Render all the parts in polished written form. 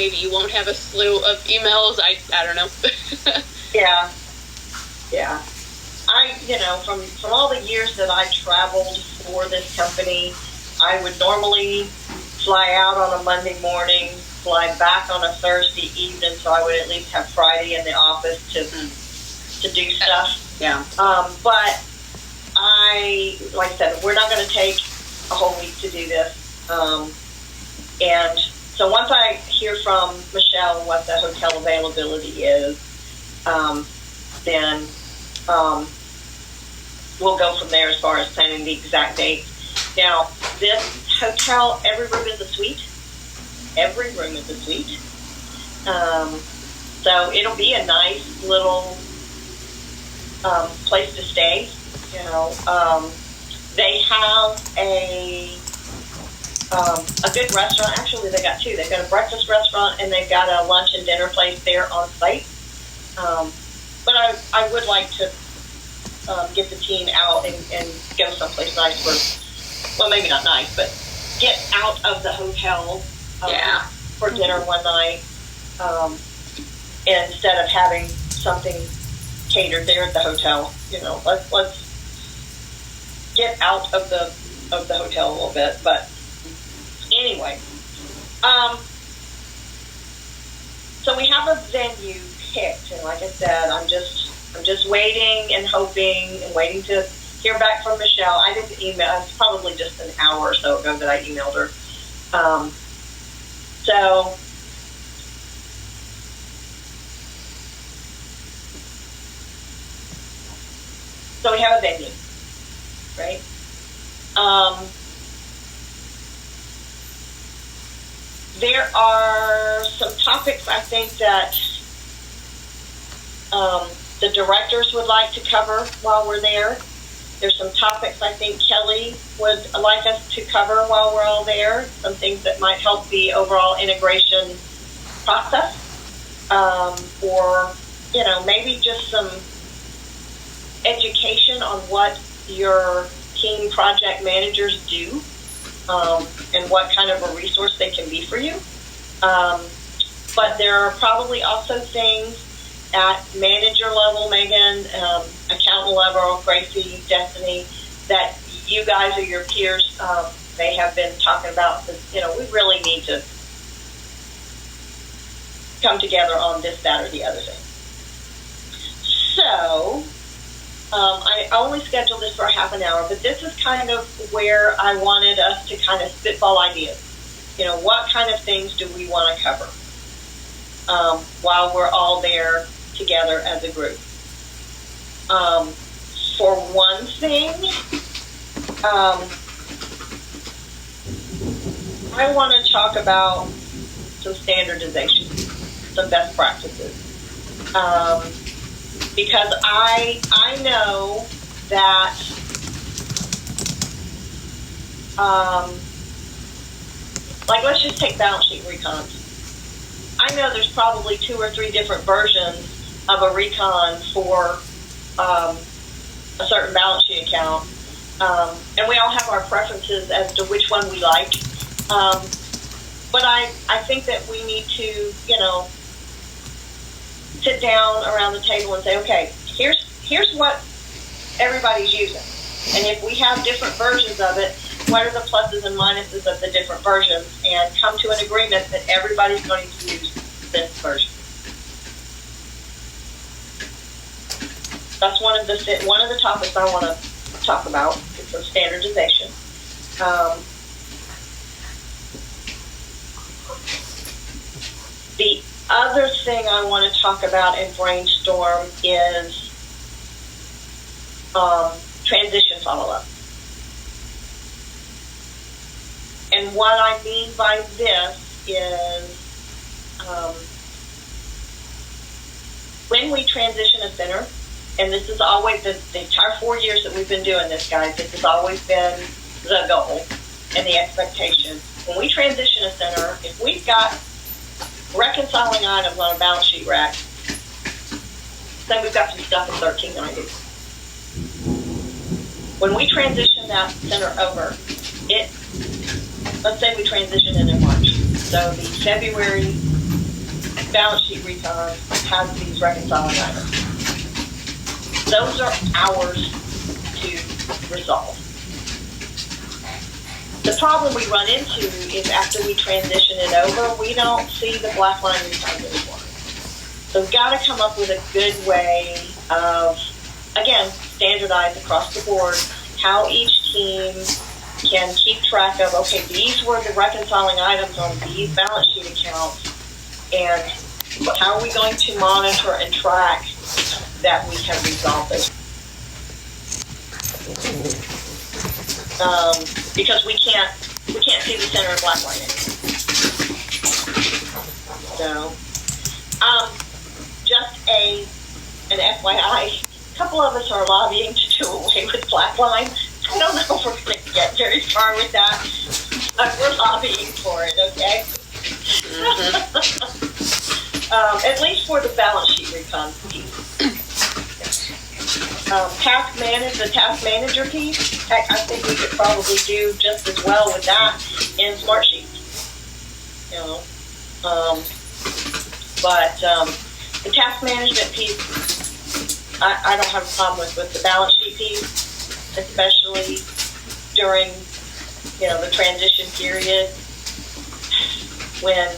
maybe you won't have a slew of emails. I don't know. Yeah. From all the years that I traveled for this company, I would normally fly out on a Monday morning, fly back on a Thursday evening, so I would at least have Friday in the office to do stuff. Yeah. But like I said, we're not going to take a whole week to do this. And so once I hear from Michelle what the hotel availability is, then we'll go from there as far as planning the exact date. Now, this hotel, every room is a suite. Every room is a suite. So it'll be a nice little place to stay. They have a good restaurant. Actually, they got two. They've got a breakfast restaurant and they've got a lunch and dinner place there on site. But I would like to get the team out and go someplace nice well, maybe not nice, but get out of the hotel for dinner one night instead of having something catered there at the hotel. Let's get out of the hotel a little bit. But anyway, so we have a venue picked, and like I said, I'm just waiting and hoping and waiting to hear back from Michelle. I didn't email. It's probably just an hour or so ago that I emailed her. So we have a venue, right? There are some topics I think that the directors would like to cover while we're there. There's some topics I think Kelly would like us to cover while we're all there, some things that might help the overall integration process, or maybe just some education on what your team project managers do, and what kind of a resource they can be for you. But there are probably also things at manager level, Megan, accountant level, Gracie, Destiny, that you guys or your peers may have been talking about. We really need to come together on this, that, or the other thing. So I only scheduled this for a half an hour, but this is kind of where I wanted us to kind of spitball ideas. What kind of things do we want to cover while we're all there together as a group? For one thing, I want to talk about some standardization, some best practices. Because I know that let's just take balance sheet recons. I know there's probably 2 or 3 different versions of a recon for a certain balance sheet account, and we all have our preferences as to which one we like. But I think that we need to, sit down around the table and say, okay, here's what everybody's using. And if we have different versions of it, what are the pluses and minuses of the different versions, and come to an agreement that everybody's going to use this version. That's one of the topics I want to talk about. It's a standardization. The other thing I want to talk about and brainstorm is transition follow-up. And what I mean by this is when we transition a center, and this is always the entire 4 years that we've been doing this, guys, this has always been the goal and the expectation. When we transition a center, if we've got reconciling items on a balance sheet rack, say we've got some stuff in 1390. When we transition that center over, let's say we transition it in March. So the February balance sheet recon has these reconciling items. Those are ours to resolve. The problem we run into is after we transition it over, we don't see the black line returns anymore. So we've got to come up with a good way of, again, standardize across the board how each team can keep track of, okay, these were the reconciling items on these balance sheet accounts, and how are we going to monitor and track that we have resolved those? Because we can't see the center of black line anymore. So, just an FYI, a couple of us are lobbying to do away with black line. I don't know if we're going to get very far with that, but we're lobbying for it, okay? At least for the balance sheet recon piece. The task manager piece, heck, I think we could probably do just as well with that in Smart Sheets. You know, but the task management piece, I don't have a problem with the balance sheet piece, especially during, the transition period when,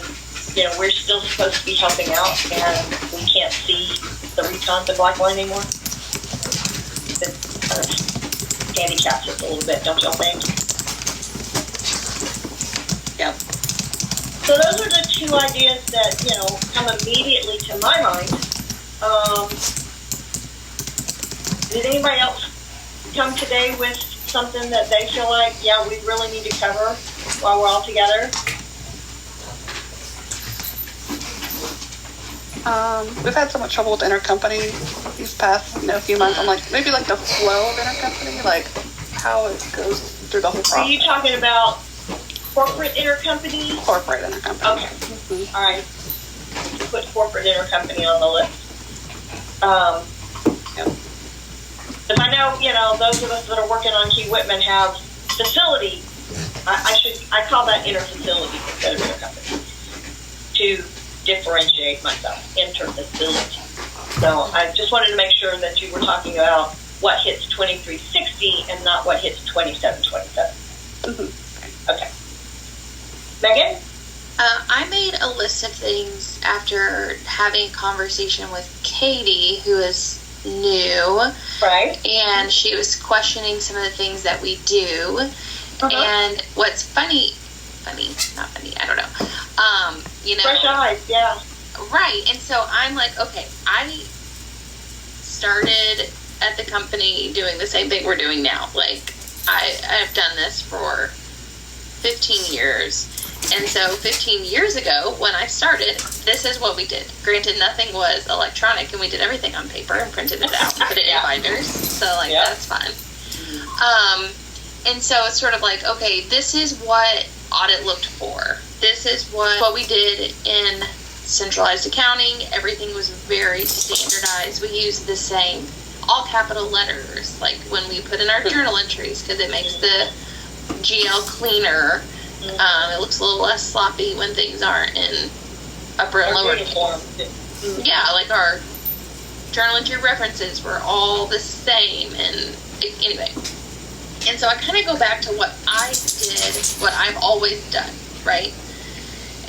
we're still supposed to be helping out and we can't see the recon to black line anymore. It kind of handicaps us a little bit, don't y'all think? Yep. So those are the two ideas that, come immediately to my mind. Did anybody else come today with something that they feel like, yeah, we really need to cover while we're all together? We've had so much trouble with intercompany these past, few months. I'm like, maybe like the flow of intercompany, like how it goes through the whole process. Are you talking about corporate intercompany? Corporate intercompany. Okay. Mm-hmm. All right. Put corporate intercompany on the list. Yep. If I know, those of us that are working on Key Whitman have facility, I call that interfacility instead of intercompany to differentiate myself, interfacility. So I just wanted to make sure that you were talking about what hits 2360 and not what hits 2727. Mm-hmm. Okay. Megan? I made a list of things after having a conversation with Katie, who is new. Right. And she was questioning some of the things that we do. Uh-huh. And what's funny, not funny, I don't know. Fresh eyes, yeah. Right. And so I'm like, okay, I started at the company doing the same thing we're doing now. Like, I've done this for 15 years. And so 15 years ago, when I started, this is what we did. Granted, nothing was electronic, and we did everything on paper and printed it out and put it in binders. So, that's fun. And so it's sort of like, okay, this is what audit looked for. This is what we did in centralized accounting. Everything was very standardized. We used the same all capital letters, like when we put in our journal entries, because it makes the GL cleaner. It looks a little less sloppy when things aren't in upper and lower case. Yeah, like our journal entry references were all the same, and anyway. And so I kind of go back to what I did, what I've always done, right?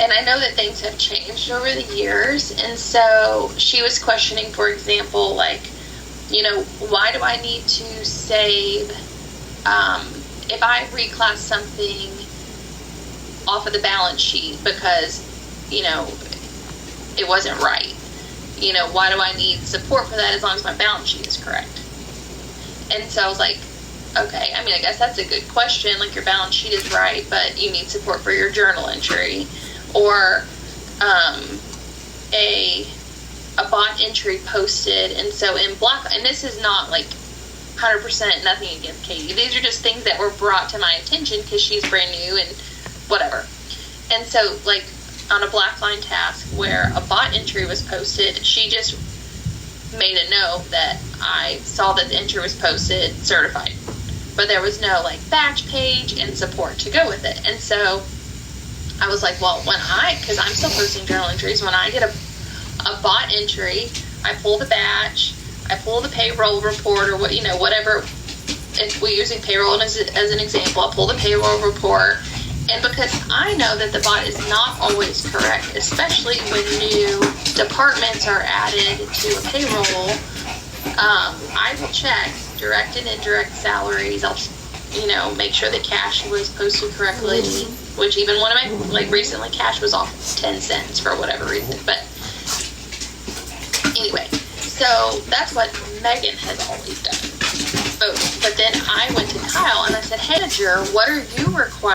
And I know that things have changed over the years, and so she was questioning, for example, like, why do I need to save, if I reclass something off of the balance sheet because, it wasn't right. Why do I need support for that as long as my balance sheet is correct? And so I was like, okay, I guess that's a good question. Like, your balance sheet is right, but you need support for your journal entry. Or a bot entry posted, and so in black, and this is not like 100% nothing against Katie. These are just things that were brought to my attention because she's brand new and whatever. And so, like, on a black line task where a bot entry was posted, she just made a note that I saw that the entry was posted, certified. But there was no, like, batch page and support to go with it. And so I was like, well, because I'm still posting journal entries, when I get a a bot entry. I pull the batch. I pull the payroll report or whatever. If we're using payroll as an example, I pull the payroll report. And because I know that the bot is not always correct, especially when new departments are added to a payroll, I will check direct and indirect salaries. I'll, make sure that cash was posted correctly, which even one of my, recently cash was off 10 cents for whatever reason. But anyway, so that's what Megan has always done. But then I went to Kyle and I said, hey, manager, what are you required